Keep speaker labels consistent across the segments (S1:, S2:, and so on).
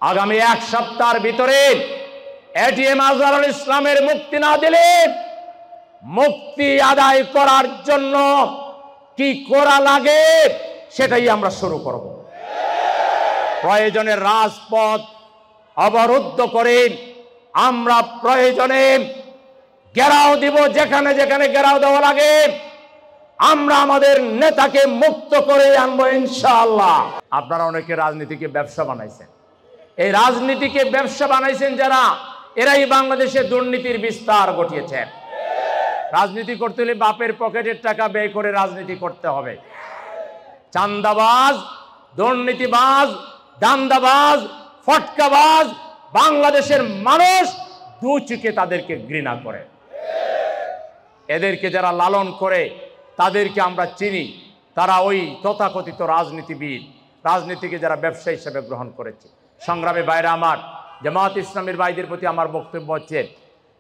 S1: আগামী এক সপ্তাহের ভিতরে এটিএম আজহারুল ইসলামের মুক্তি না দিলে মুক্তি আদায় করার জন্য কি করা লাগে সেটাই আমরা শুরু করব। প্রয়োজনে রাজপথ অবরুদ্ধ করে আমরা প্রয়োজনে ঘেরাও দিব, যেখানে যেখানে ঘেরাও দেওয়া লাগে আমরা আমাদের নেতাকে মুক্ত করে আনবো ইনশাআল্লাহ। আপনারা অনেকে রাজনীতিকে ব্যবসা বানাইছেন, এই রাজনীতিকে ব্যবসা বানাইছেন যারা, এরাই বাংলাদেশে দুর্নীতির বিস্তার ঘটিয়েছেন। রাজনীতি করতে হলে বাপের পকেটের টাকা ব্যয় করে রাজনীতি করতে হবে। চাঁদাবাজ, দুর্নীতিবাজ, দান্দাবাজ, ফটকাবাজ বাংলাদেশের মানুষ দু চোখে তাদেরকে ঘৃণা করে। এদেরকে যারা লালন করে তাদেরকে আমরা চিনি, তারা ওই তথাকথিত রাজনীতিবিদ, রাজনীতিকে যারা ব্যবসা হিসেবে গ্রহণ করেছে। সংগ্রামী ভাইরা আমার, জামায়াত ইসলামীর ভাইদের প্রতি আমার বক্তব্য হচ্ছে,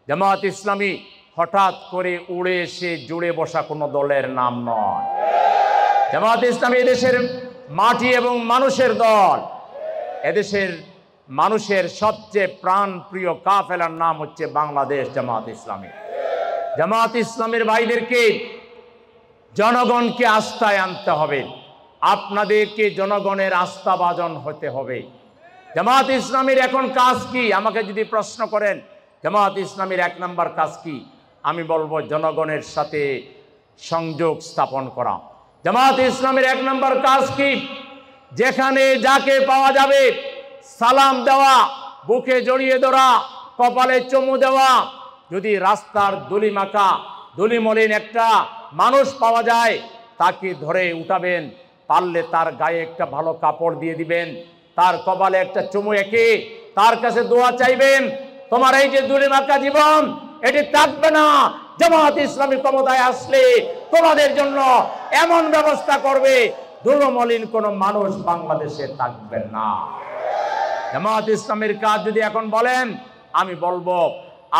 S1: জামায়াত ইসলামী হঠাৎ করে উড়ে এসে জুড়ে বসা কোনো দলের নাম নয়। জামায়াত ইসলামী এদেশের মাটি এবং মানুষের দল। এদেশের মানুষের সবচেয়ে প্রাণপ্রিয় কাফেলার নাম হচ্ছে বাংলাদেশ জামায়াত ইসলামী। জামায়াত ইসলামের ভাইদেরকে জনগণকে আস্থায় আনতে হবে, আপনাদেরকে জনগণের আস্থাভাজন হতে হবে। জামায়াত ইসলামীর এখন কাজ কি আমাকে যদি প্রশ্ন করেন, জামায়াত ইসলামীর এক নম্বর কাজ কি, আমি বলবো জনগণের সাথে সংযোগ স্থাপন করা। জামায়াত ইসলামীর এক নম্বর কাজ কি, যেখানে যাকে পাওয়া যাবে সালাম দেওয়া, বুকে জড়িয়ে ধরা, কপালে চুমু দেওয়া। যদি রাস্তার ধুলিমাখা ধুলিমলিন একটা মানুষ পাওয়া যায় তাকে ধরে উঠাবেন, পারলে তার গায়ে একটা ভালো কাপড় দিয়ে দিবেন, তার কপালে একটা চুমু এঁকে তার কাছে দোয়া চাইবেন। তোমার এই যে ধুলিমাখা জীবন এটি থাকবে না, জামায়াত ইসলামী ক্ষমতায় আসলে তোমাদের জন্য এমন ব্যবস্থা করবে ধুলোমলিন কোনো মানুষ বাংলাদেশে থাকবে না। জামায়াত ইসলামের কাজ যদি এখন বলেন, আমি বলবো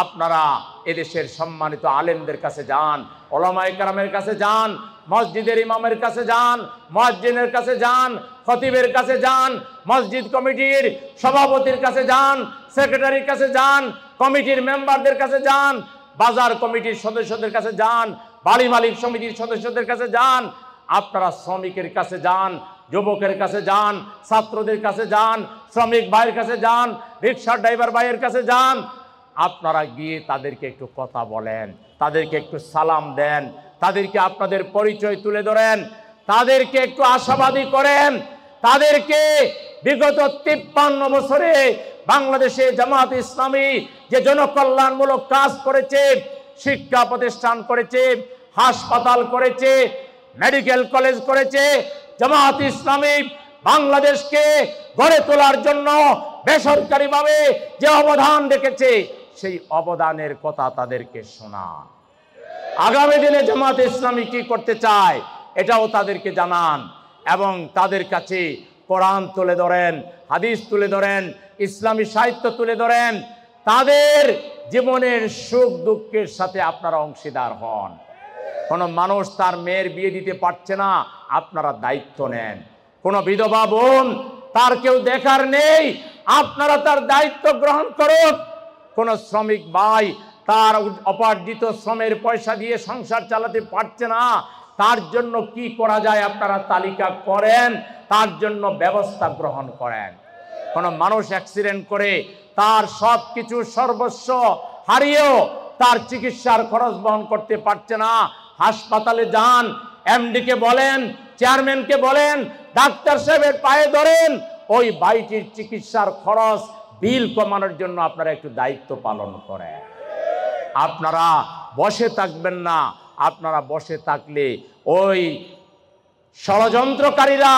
S1: আপনারা এদেশের সম্মানিত আলেমদের কাছে যান, ওলামায়ে কেরামের কাছে যান, মসজিদের ইমামের কাছে যান, মুয়াজ্জিনের কাছে যান, খতিবের কাছে যান, মসজিদ কমিটির সভাপতির কাছে যান, সেক্রেটারির কাছে যান, কমিটির মেম্বারদের কাছে যান, বাজার কমিটির সদস্যদের কাছে যান, বাড়ি মালিক সমিতির সদস্যদের কাছে যান। আপনারা শ্রমিকের কাছে যান, যুবকের কাছে যান, ছাত্রদের কাছে যান, শ্রমিক ভাইয়ের কাছে যান, রিক্সার ড্রাইভার ভাইয়ের কাছে যান। আপনারা গিয়ে তাদেরকে একটু কথা বলেন, তাদেরকে একটু সালাম দেন, তাদেরকে আপনাদের পরিচয় তুলে ধরেন, তাদেরকে একটু আশাবাদী করেন। তাদেরকে বিগত 53 বছরে বাংলাদেশে জামায়াত ইসলামী যে জনকল্যাণমূলক কাজ করেছে, শিক্ষা প্রতিষ্ঠান করেছে, হাসপাতাল করেছে, মেডিকেল কলেজ করেছে, জামায়াত ইসলামী বাংলাদেশকে গড়ে তোলার জন্য বেসরকারিভাবে যে অবদান রেখেছে সেই অবদানের কথা তাদেরকে শোনান। আগামী দিনে জামায়াত ইসলামী কি করতে চায় এটাও তাদেরকে জানান এবং তাদের কাছে কোরআন তুলে ধরেন, হাদিস তুলে ধরেন, ইসলামী সাহিত্য তুলে ধরেন। তাদের জীবনের সুখ দুঃখের সাথে আপনারা অংশীদার হন। কোনো মানুষ তার মেয়ের বিয়ে দিতে পারছে না, আপনারা দায়িত্ব নেন। কোনো বিধবা বোন তার কেউ দেখার নেই, আপনারা তার দায়িত্ব গ্রহণ করুন। কোনো শ্রমিক ভাই তার উপার্জিত শ্রমের পয়সা দিয়ে সংসার চালাতে পারছে না, তার জন্য কি করা যায় আপনারা তালিকা করেন, তার জন্য ব্যবস্থা গ্রহণ করেন। কোনো মানুষ অ্যাক্সিডেন্ট করে তার সব কিছু সর্বস্ব হারিয়েও তার চিকিৎসার খরচ বহন করতে পারছে না, হাসপাতালে যান, এমডিকে বলেন, চেয়ারম্যানকে বলেন, ডাক্তার সাহেবের পায়ে ধরেন, ওই ভাইটির চিকিৎসার খরচ বিল কমানোর জন্য আপনারা একটু দায়িত্ব পালন করেন। আপনারা বসে থাকবেন না। আপনারা বসে থাকলে ওই ষড়যন্ত্রকারীরা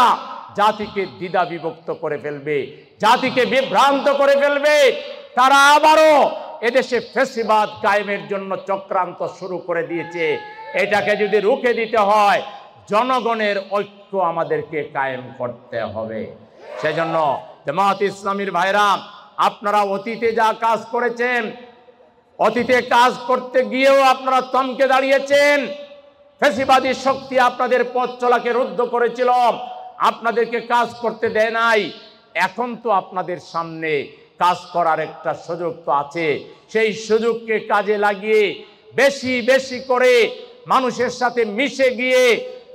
S1: জাতিকে দ্বিধা বিভক্ত করে ফেলবে, জাতিকে বিভ্রান্ত করে ফেলবে। তারা আবারও এদেশে ফ্যাসিবাদ কায়েমের জন্য চক্রান্ত শুরু করে দিয়েছে। এটাকে যদি রুখে দিতে হয় জনগণের ঐক্য আমাদেরকে কায়েম করতে হবে। সেজন্য জামায়াত ইসলামীর ভাইরা, আপনারা অতীতে যা কাজ করেছেন, অতীতে কাজ করতে গিয়েও আপনারা থমকে দাঁড়িয়েছেন। ফ্যাসিবাদী শক্তি আপনাদের পথ চলাকে রুদ্ধ করেছিল, আপনাদেরকে কাজ করতে দেয় নাই। এখন তো আপনাদের সামনে কাজ করার একটা সুযোগ তো আছে, সেই সুযোগকে কাজে লাগিয়ে বেশি বেশি করে মানুষের সাথে মিশে গিয়ে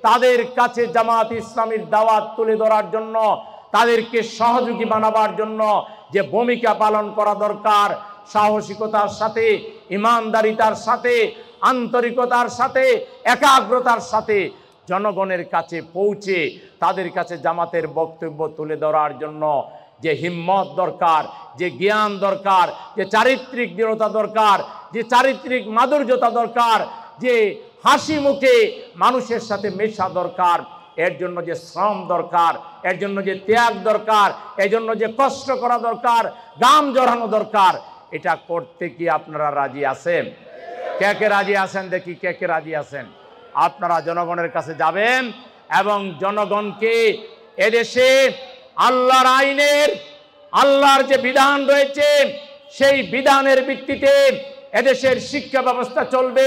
S1: তাদের কাছে জামাত ইসলামীর দাওয়াত তুলে ধরার জন্য, তাদেরকে সহযোগী বানাবার জন্য যে ভূমিকা পালন করা দরকার, সাহসিকতার সাথে, ইমানদারিতার সাথে, আন্তরিকতার সাথে, একাগ্রতার সাথে জনগণের কাছে পৌঁছে তাদের কাছে জামাতের বক্তব্য তুলে ধরার জন্য যে হিম্মত দরকার, যে জ্ঞান দরকার, যে চারিত্রিক দৃঢ়তা দরকার, যে চারিত্রিক মাধুর্যতা দরকার, যে হাসি মুখে মানুষের সাথে মেশা দরকার, এর জন্য যে শ্রম দরকার, এর জন্য যে ত্যাগ দরকার, এর জন্য যে কষ্ট করা দরকার, গাম জড়ানো দরকার, এটা করতে কি আপনারা রাজি আছেন? কে কে রাজি আছেন? দেখি কে কে রাজি আছেন। আপনারা জনগণের কাছে যাবেন এবং জনগণকে এদেশে আল্লাহর আইনের, আল্লাহর যে বিধান রয়েছে সেই বিধানের ভিত্তিতে এদেশের শিক্ষা ব্যবস্থা চলবে,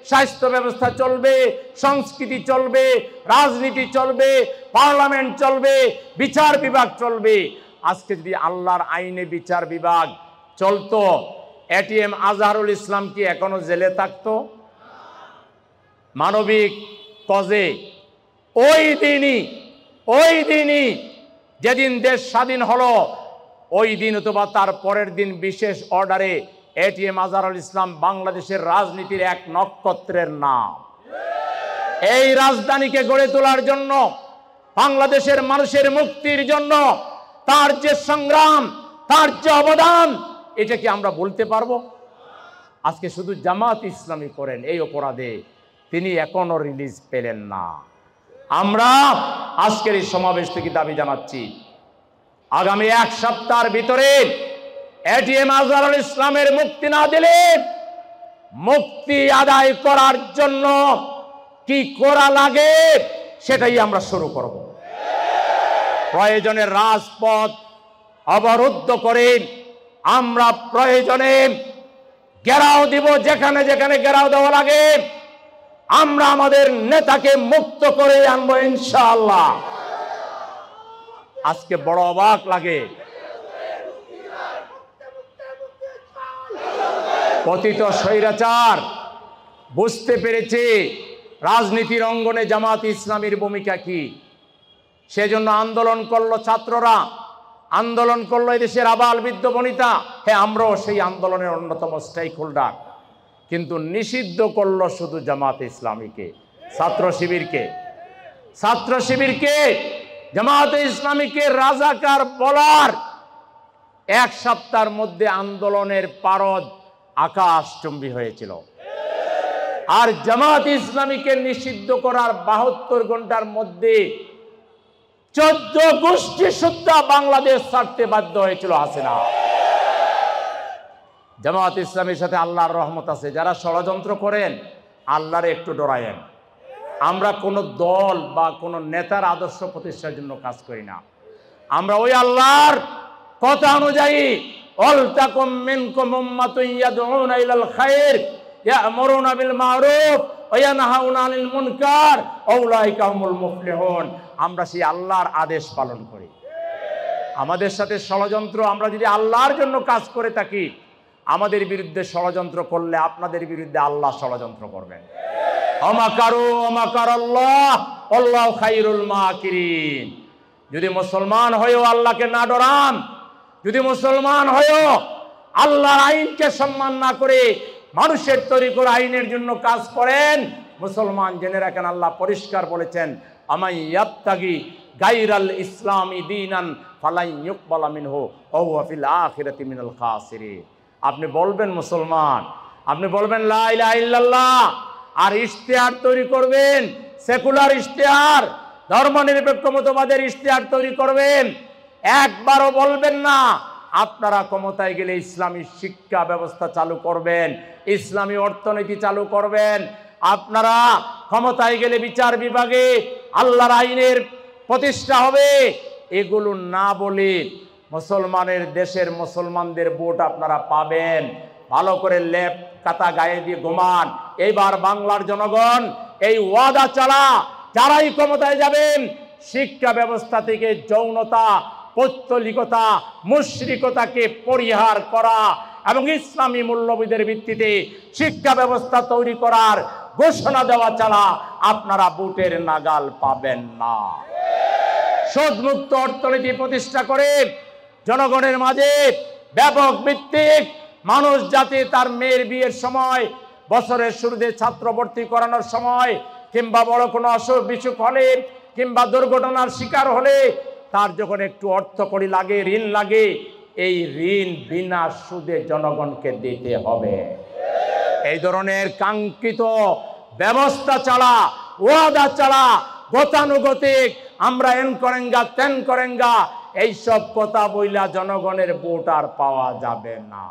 S1: স্বাস্থ্য ব্যবস্থা চলবে, সংস্কৃতি চলবে, রাজনীতি চলবে, পার্লামেন্ট চলবে, বিচার বিভাগ চলবে। আজকে যদি আল্লাহর আইনে বিচার বিভাগ চলতো, এটিএম আজহারুল ইসলাম কি এখনো জেলে থাকতো? মানবিক কজে ওই দিনই যেদিন দেশ স্বাধীন হলো, ওই দিন অথবা তার পরের দিন বিশেষ অর্ডারে এটিএম আজহারুল ইসলাম বাংলাদেশের রাজনীতির এক নক্ষত্রের নাম। এই রাজধানীকে গড়ে তোলার জন্য, বাংলাদেশের মানুষের মুক্তির জন্য তার যে সংগ্রাম, তার যে অবদান, এটা কি আমরা বলতে পারবো? আজকে শুধু জামাত ইসলামী করেন এই অপরাধে তিনি এখনো রিলিজ পেলেন না। আমরা আজকের এই সমাবেশ থেকে দাবি জানাচ্ছি, আগামী এক সপ্তাহের ভিতরে এটিএম আজহারুল ইসলামের মুক্তি না দিলে মুক্তি আদায় করার জন্য কি করা লাগে সেটাই আমরা শুরু করব। প্রয়োজনে রাজপথ অবরুদ্ধ করে আমরা প্রয়োজনে ঘেরাও দিব, যেখানে যেখানে ঘেরাও দেওয়া লাগে আমরা আমাদের নেতাকে মুক্ত করে আনবো ইনশাআল্লাহ। আজকে বড় অবাক লাগে, পতিত স্বৈরাচার বুঝতে পেরেছে রাজনীতির অঙ্গনে জামাত ইসলামীর ভূমিকা কি। সেজন্য আন্দোলন করলো ছাত্ররা, আন্দোলন করলো এদেশের আবাল বৃদ্ধ বনিতা। হ্যাঁ, আমরাও সেই আন্দোলনের অন্যতম স্টেক হোল্ডার। কিন্তু নিষিদ্ধ করলো শুধু জামাত ইসলামীকে, ছাত্র শিবিরকে জামাত ইসলামীকে রাজাকার বলার এক সপ্তাহের মধ্যে আন্দোলনের পারদ আকাশচুম্বী হয়েছিল। আর জামাত ইসলামীকে নিষিদ্ধ করার 72 ঘন্টার মধ্যে 14 গোষ্ঠী সুদ্ধা বাংলাদেশ ছাড়তে বাধ্য হয়েছিল হাসিনা। জামাত ইসলামীর সাথে আল্লাহর রহমত আছে। যারা ষড়যন্ত্র করেন আল্লাহরে একটু ডরায়েন। আমরা কোনো দল বা কোনো নেতার আদর্শ প্রতিষ্ঠার জন্য কাজ করি না। আমরা ওই আল্লাহর কথা অনুযায়ী ওয়ালতাকুম মিনকুম উম্মাতুন ইয়াদউনা ইলাল খায়র ইয়া'মুরুনা বিল মা'রুফ ওয়া ইয়ানহাউনা আনিল মুনকার উলাইকা হুমুল মুফলিহুন। আমরা সেই আল্লাহর আদেশ পালন করি। আমাদের সাথে ষড়যন্ত্র, আমরা যদি আল্লাহর জন্য কাজ করে থাকি, আমাদের বিরুদ্ধে ষড়যন্ত্র করলে আপনাদের বিরুদ্ধে আল্লাহ ষড়যন্ত্র করবেন। আমাকারু আমাকারাল্লাহ আল্লাহু খায়রুল মাকিরিন। যদি মুসলমান হয়েও আল্লাহকে না ডরান, যদি মুসলমান হয়েও আল্লাহর আইনকে সম্মান না করে মানুষের তৈরি করা আইনের জন্য কাজ করেন, মুসলমান জেনে রাখেন আল্লাহ পরিষ্কার বলেছেন, আমাই ইয়াবতাগি গায়রাল ইসলামি দীনান ফালাই ইউকবালা মিনহু ওয়া হুয়া ফিল আখিরাতি মিনাল খাসিরিন। আপনি বলবেন মুসলমান, আপনি বলবেন লা ইলাহা ইল্লাল্লাহ, আর ইশতেহার তৈরি করবেন, সেকুলার ইশতেহার, ধর্মনিরপেক্ষ মতবাদের ইশতেহার তৈরি করবেন। একবারও বলবেন না আপনারা ক্ষমতায় গেলে ইসলামী শিক্ষা ব্যবস্থা চালু করবেন, ইসলামী অর্থনীতি চালু করবেন, আপনারা ক্ষমতায় গেলে বিচার বিভাগে আল্লাহর আইনের প্রতিষ্ঠা হবে। এগুলো না বলে মুসলমানের দেশের মুসলমানদের ভোট আপনারা পাবেন। ভালো করে লেপ কাতা গায়ে দিয়ে ঘুমান। এইবার বাংলার জনগণ এই ওয়াদা ছাড়া যারাই ক্ষমতায় যাবেন, শিক্ষা ব্যবস্থা থেকে যৌনতা, পৌত্তলিকতা মুশরিকতাকে পরিহার করা এবং ইসলামী মূল্যবোধের ভিত্তিতে শিক্ষা ব্যবস্থা তৈরি করার ঘোষণা দেওয়া ছাড়া আপনারা ভোটের নাগাল পাবেন না। সুদমুক্ত অর্থনীতি প্রতিষ্ঠা করে জনগণের মাঝে ব্যাপক ভিত্তিক মানুষ যাতে তার মেয়ের বিয়ের সময়, বছরের শুরুতে ছাত্র ভর্তি করানোর সময়, কিংবা বড় কোনো অসুখ বিসুখ হলে কিংবা দুর্ঘটনার শিকার হলে তার যখন একটু অর্থকড়ি লাগে, ঋণ লাগে, এই ঋণ বিনা সুদে জনগণকে দিতে হবে। এই ধরনের কাঙ্ক্ষিত ব্যবস্থা ছাড়া, ওয়াদা ছাড়া গতানুগতিক আমরা এন করেঙ্গা তেন করেঙ্গা এইসব কথা বইলা জনগণের ভোট আর পাওয়া যাবে না।